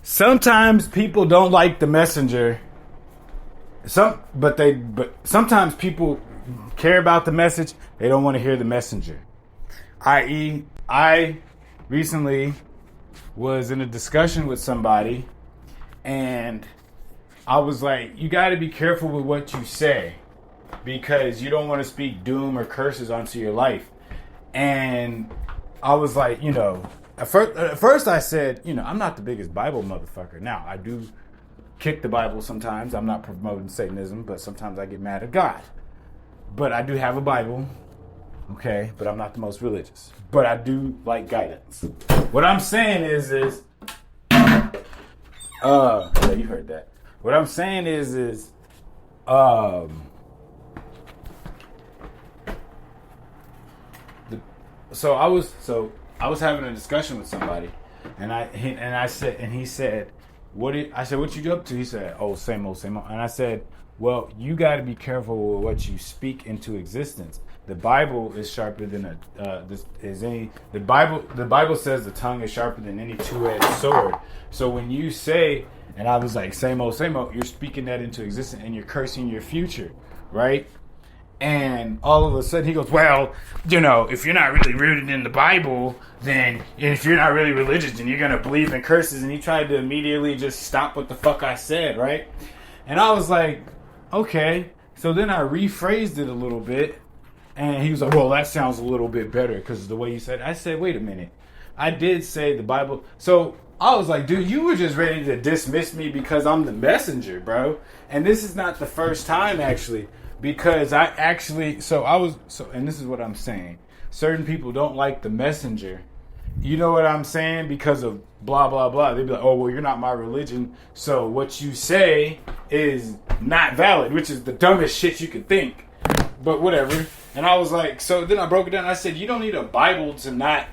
sometimes people don't like the messenger. But sometimes people care about the message. They don't want to hear the messenger. I.e., I recently was in a discussion with somebody, and I was like, you got to be careful with what you say, because you don't want to speak doom or curses onto your life. And I was like, at first I said, I'm not the biggest Bible motherfucker. Now, I do kick the Bible sometimes. I'm not promoting Satanism, but sometimes I get mad at God. But I do have a Bible, okay? But I'm not the most religious. But I do like guidance. What I'm saying is yeah, you heard that. What I'm saying is So I was having a discussion with somebody, and he said, what you up to? He said, oh, same old. And I said, well, you got to be careful with what you speak into existence. The Bible is sharper than the Bible says the tongue is sharper than any two-edged sword. So when you say, and I was like, same old, you're speaking that into existence, and you're cursing your future, right? And all of a sudden he goes, well, if you're not really rooted in the Bible, then if you're not really religious, then you're going to believe in curses. And he tried to immediately just stop what the fuck I said, right? And I was like, okay. So then I rephrased it a little bit. And he was like, well, that sounds a little bit better because the way you said it. I said, wait a minute. I did say the Bible. So I was like, dude, you were just ready to dismiss me because I'm the messenger, bro. And this is not the first time, actually. Because and this is what I'm saying. Certain people don't like the messenger. You know what I'm saying? Because of blah, blah, blah. They'd be like, oh, well, you're not my religion. So what you say is not valid, which is the dumbest shit you could think. But whatever. And I was like, so then I broke it down. I said, you don't need a Bible to not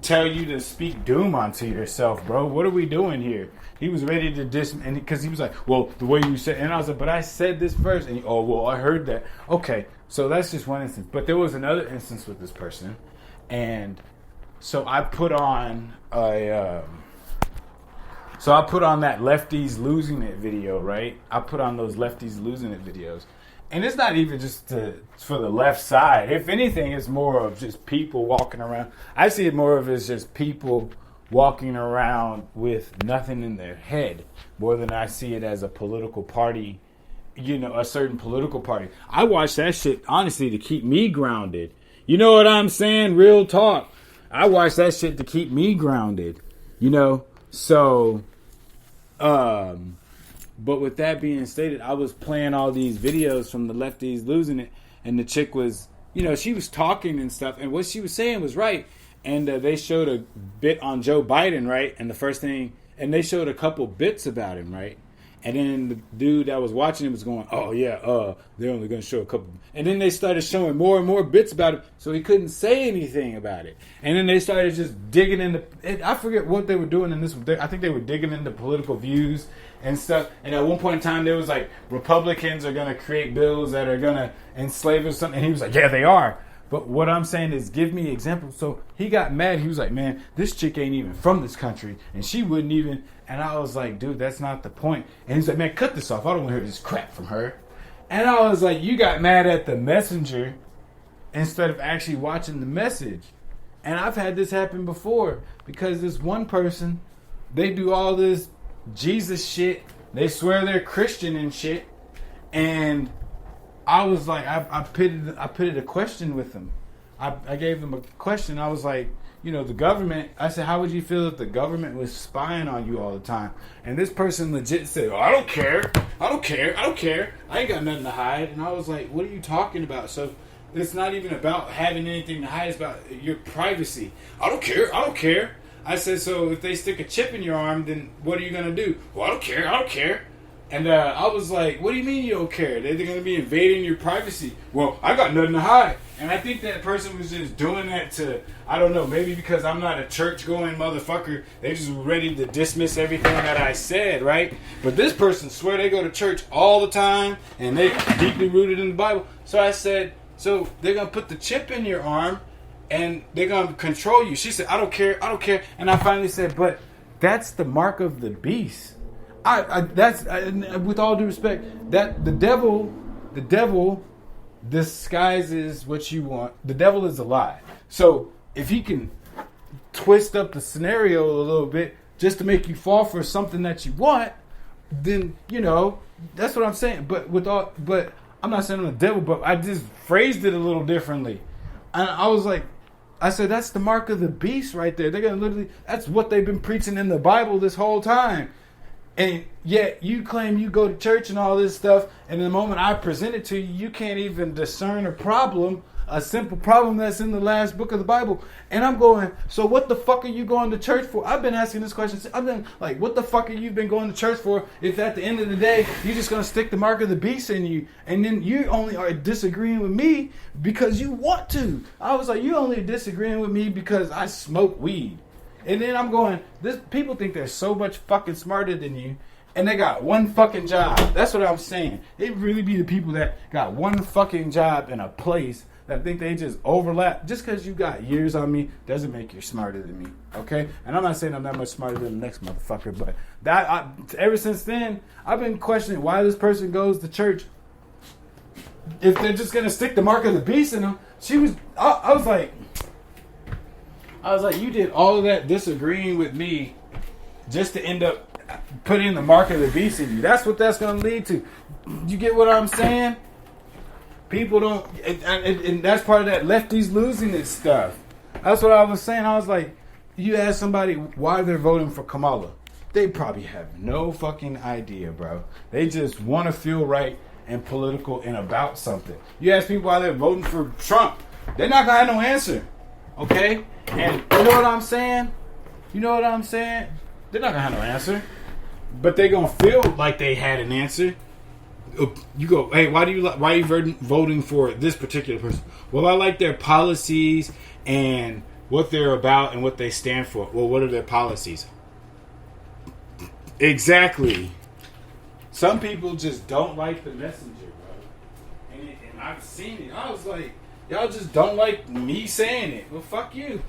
tell you to speak doom onto yourself, bro. What are we doing here? He was ready to because he was like, well, the way you said, and I was like, but I said this first, and oh, well, I heard that. Okay, so that's just one instance. But there was another instance with this person, and so I put on that lefties losing it video, right? I put on those lefties losing it videos. And it's not even just for the left side. If anything, it's more of just people walking around. I see it more of as just people walking around with nothing in their head, more than I see it as a political party, a certain political party. I watch that shit, honestly, to keep me grounded. You know what I'm saying? Real talk. I watch that shit to keep me grounded, So, but with that being stated, I was playing all these videos from the lefties losing it, and the chick was, she was talking and stuff, and what she was saying was right. And they showed a bit on Joe Biden, right? And the first thing, and they showed a couple bits about him, right? And then the dude that was watching it was going, oh, yeah, they're only going to show a couple. And then they started showing more and more bits about him, so he couldn't say anything about it. And then they started just digging into, I forget what they were doing in this. I think they were digging into political views and stuff. And at one point in time, there was like, Republicans are going to create bills that are going to enslave us or something. And he was like, yeah, they are. But what I'm saying is, give me examples. So he got mad. He was like, man, this chick ain't even from this country. And she wouldn't even. And I was like, dude, that's not the point. And he's like, man, cut this off. I don't want to hear this crap from her. And I was like, you got mad at the messenger instead of actually watching the message. And I've had this happen before. Because this one person, they do all this Jesus shit. They swear they're Christian and shit. And I was like, I pitted a question with them. I gave them a question. I was like, the government. I said, how would you feel if the government was spying on you all the time? And this person legit said, oh, I don't care. I ain't got nothing to hide. And I was like, what are you talking about? So it's not even about having anything to hide. It's about your privacy. I don't care. I said, so if they stick a chip in your arm, then what are you going to do? Well, I don't care. And I was like, what do you mean you don't care? They're going to be invading your privacy. Well, I got nothing to hide. And I think that person was just doing that to, I don't know, maybe because I'm not a church-going motherfucker, they just were ready to dismiss everything that I said, right? But this person swear they go to church all the time, and they deeply rooted in the Bible. So I said, so they're going to put the chip in your arm, and they're going to control you. She said, I don't care. And I finally said, but that's the mark of the beast. With all due respect, that the devil disguises what you want. The devil is a lie. So if he can twist up the scenario a little bit just to make you fall for something that you want, then that's what I'm saying. But I'm not saying I'm the devil, but I just phrased it a little differently. And I said, that's the mark of the beast right there. They're gonna that's what they've been preaching in the Bible this whole time. And yet you claim you go to church and all this stuff, and the moment I present it to you, you can't even discern a simple problem that's in the last book of the Bible. And I'm going, so what the fuck are you going to church for? I've been asking this question. I've been like, what the fuck have you been going to church for if at the end of the day, you're just going to stick the mark of the beast in you, and then you only are disagreeing with me because you want to. I was like, you only disagreeing with me because I smoke weed. And then I'm going, people think they're so much fucking smarter than you, and they got one fucking job. That's what I'm saying. It really be the people that got one fucking job in a place that think they just overlap. Just because you got years on me doesn't make you smarter than me, okay? And I'm not saying I'm that much smarter than the next motherfucker, but ever since then, I've been questioning why this person goes to church if they're just going to stick the mark of the beast in them. I was like, you did all of that disagreeing with me just to end up putting the mark of the beast in you. That's what that's going to lead to. You get what I'm saying? People don't, and that's part of that lefties losing it stuff. That's what I was saying. I was like, you ask somebody why they're voting for Kamala. They probably have no fucking idea, bro. They just want to feel right and political and about something. You ask people why they're voting for Trump. They're not going to have no answer. Okay? And you know what I'm saying? They're not going to have no answer. But they're going to feel like they had an answer. You go, hey, why are you voting for this particular person? Well, I like their policies and what they're about and what they stand for. Well, what are their policies? Exactly. Some people just don't like the messenger, bro. And I've seen it. I was like, y'all just don't like me saying it. Well, fuck you.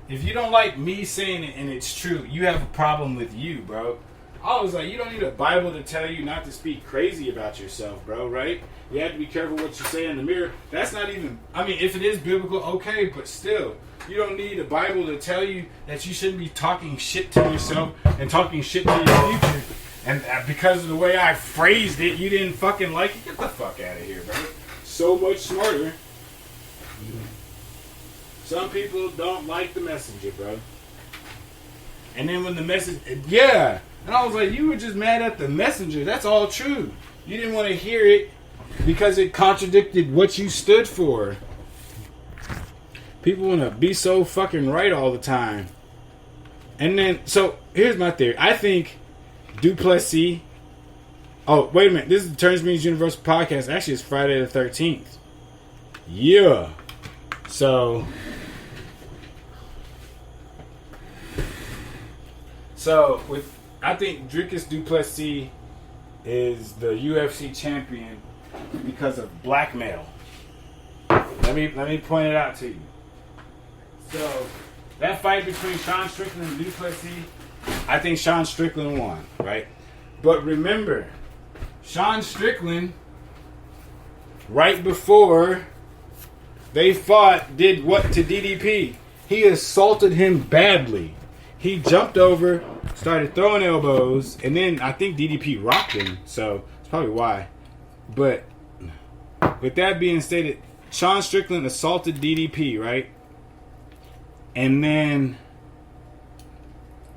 If you don't like me saying it and it's true, you have a problem with you, bro. I was like, you don't need a Bible to tell you not to speak crazy about yourself, bro, right? You have to be careful what you say in the mirror. That's not even, if it is biblical, okay, but still, you don't need a Bible to tell you that you shouldn't be talking shit to yourself and talking shit to your future. And because of the way I phrased it, you didn't fucking like it. Get the fuck out of here, bro. So much smarter. Some people don't like the messenger, bro. And then when the message, yeah. And I was like, you were just mad at the messenger. That's all true. You didn't want to hear it because it contradicted what you stood for. People want to be so fucking right all the time. And then, so here's my theory. I think Duplessis. Oh, wait a minute. This is the Turns Means Universal podcast. Actually, it's Friday the 13th. Yeah. So I think Dricus Duplessis is the UFC champion because of blackmail. Let me point it out to you. So that fight between Sean Strickland and Duplessis, I think Sean Strickland won, right? But remember, Sean Strickland, right before they fought, did what to DDP? He assaulted him badly. He jumped over, started throwing elbows, and then I think DDP rocked him, so that's probably why. But with that being stated, Sean Strickland assaulted DDP, right? And then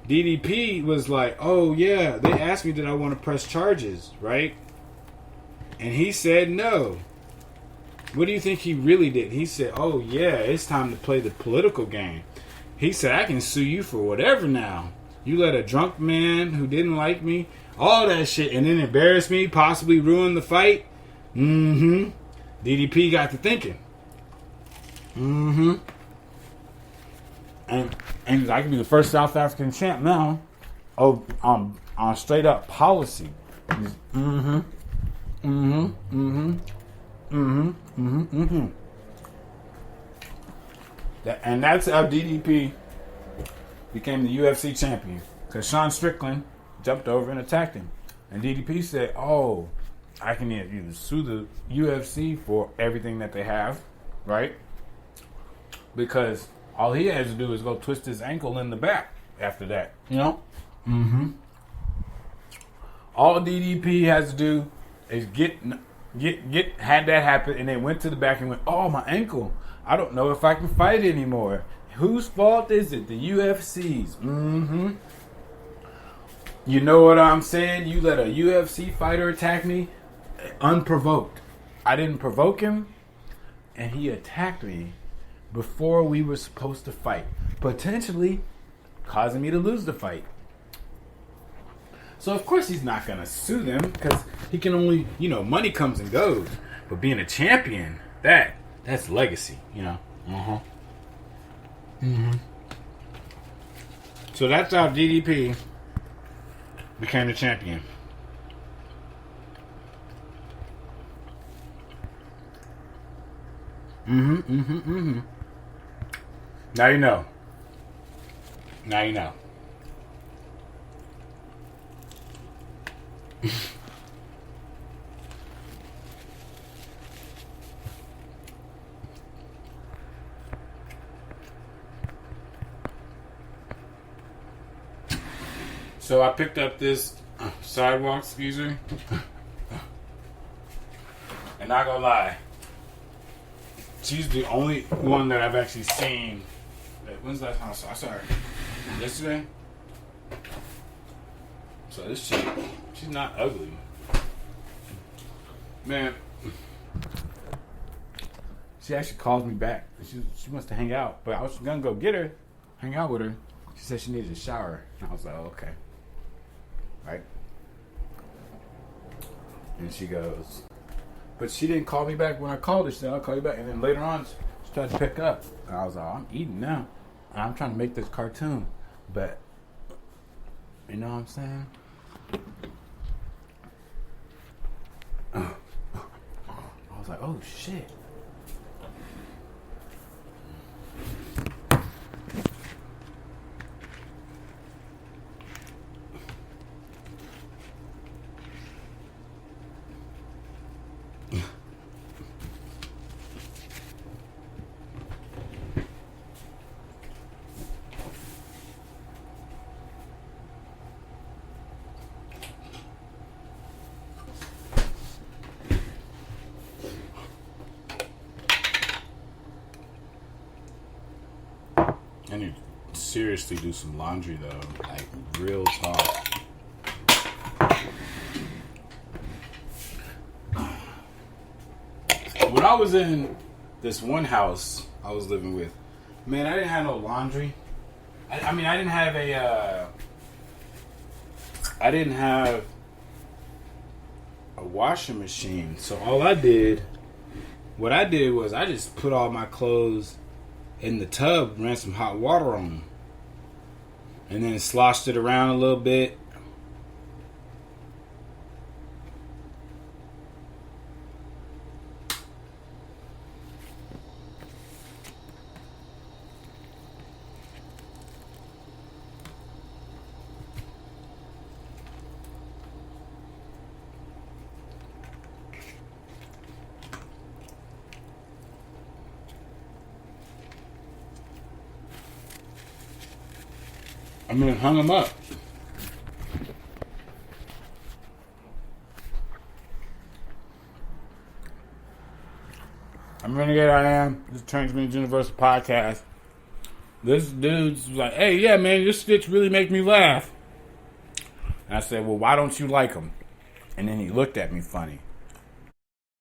DDP was like, oh yeah, they asked me did I want to press charges, right? And he said no. What do you think he really did? He said, oh yeah, it's time to play the political game. He said, I can sue you for whatever now. You let a drunk man who didn't like me, all that shit, and then embarrass me, possibly ruin the fight. DDP got to thinking. And I can be the first South African champ now. Oh, on straight up policy. And that's how DDP became the UFC champion. because Sean Strickland jumped over and attacked him. And DDP said, oh, I can either sue the UFC for everything that they have, right? Because all he has to do is go twist his ankle in the back after that, you know? Mm-hmm. All DDP has to do is get had that happen, and then went to the back and went, oh, my ankle. I don't know if I can fight anymore. Whose fault is it? The UFC's. Mm-hmm. You know what I'm saying? You let a UFC fighter attack me unprovoked. I didn't provoke him, and he attacked me before we were supposed to fight, potentially causing me to lose the fight. So of course he's not gonna sue them, because he can only, money comes and goes. But being a champion, that's legacy, Uh-huh. Mm-hmm. So that's how DDP became the champion. Mm-hmm. Now you know. So I picked up this sidewalk skeezer, and not gonna lie, she's the only one that I've actually seen. When's the last time I saw her? Yesterday. So this chick, she's not ugly, man. She actually called me back. She wants to hang out, but I was gonna go get her, hang out with her. She said she needed a shower, and I was like, oh, okay. Right? And she goes, but she didn't call me back when I called her. She said, I'll call you back. And then later on, she tried to pick up. And I was like, I'm eating now. And I'm trying to make this cartoon. But, you know what I'm saying? I was like, oh, shit. I need to seriously do some laundry, though. Like, real talk. When I was in this one house I was living with, man, I didn't have no laundry. I mean, I didn't have a washing machine. So what I did was I just put all my clothes in the tub, ran some hot water on them, and then sloshed it around a little bit. I mean, hung them up. I'm Renegade, I am. This is Transmitting Universal Podcast. This dude's like, hey, yeah, man, your skits really make me laugh. And I said, well, why don't you like them? And then he looked at me funny.